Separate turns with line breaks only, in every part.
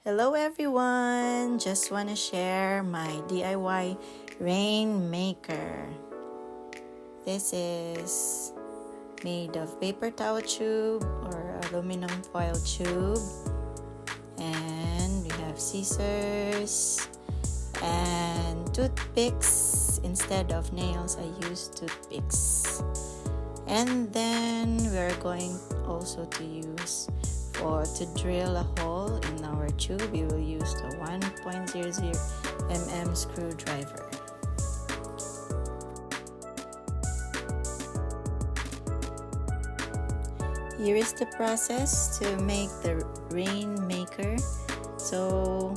Hello everyone! Just want to share my DIY Rainmaker. This is made of paper towel tube or aluminum foil tube. And we have scissors and toothpicks. Instead of nails, I use toothpicks. And then we're going also to use to drill a hole in our tube. We will use the 1.00 mm screwdriver. Here is the process to make the Rainmaker. So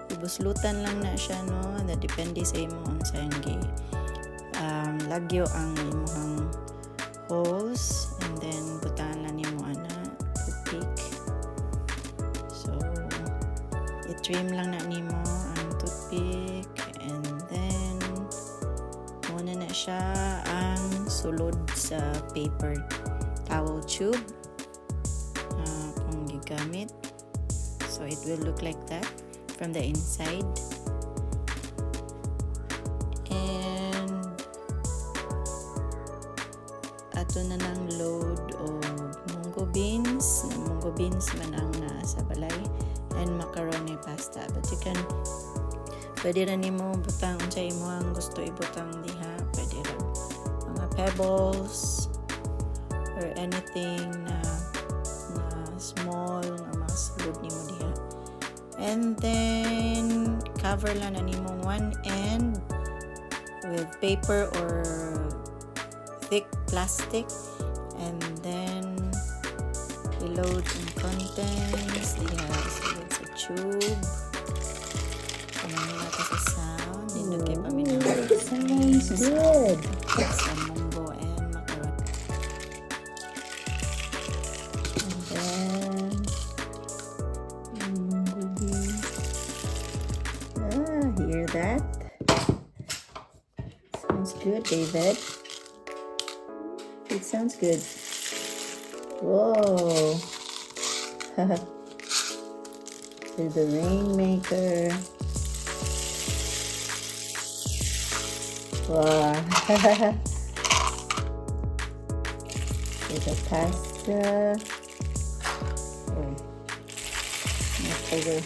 ibuslutan lang na siya, no? Depende sa imo unsa yung lagyo ang imong hose, and then butaan lang nimo ana toothpick. So i-trim lang na nimo ang toothpick, and then muna na siya ang sulod sa paper towel tube kung gigamit. So it will look like that from the inside. Ato na ng load o munggo beans man ang nasa balay, and macaroni pasta. But you can, pwede rin nimo butang unsay imo ang gusto ibutang diha. Pwede rin mga pebbles or anything na small na masulod nimo diha. And then cover lang na nimo one end with paper or thick plastic, and then reload yung contents. So it's a tube. Kamay natin sa sound. Nindot kayo paminang.
Sounds good.
Sa munggo and macaroni.
And then munggo beans. Hear that? Sounds good, David. It sounds good. Whoa. To the Rainmaker. Wow. To the pasta. Oh. Okay.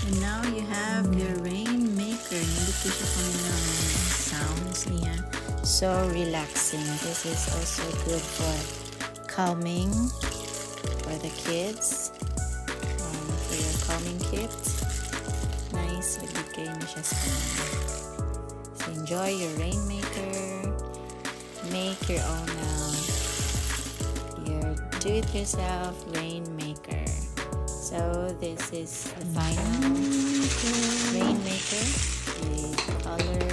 And now you have your Rainmaker. Nindot ko siya paminang sounds niya. So relaxing. This is also good for calming for the kids. For your calming kit. Nice. Ibigay na siya sa kanila. So enjoy your Rainmaker. Make your own your do-it-yourself Rainmaker. So this is the final Rainmaker with color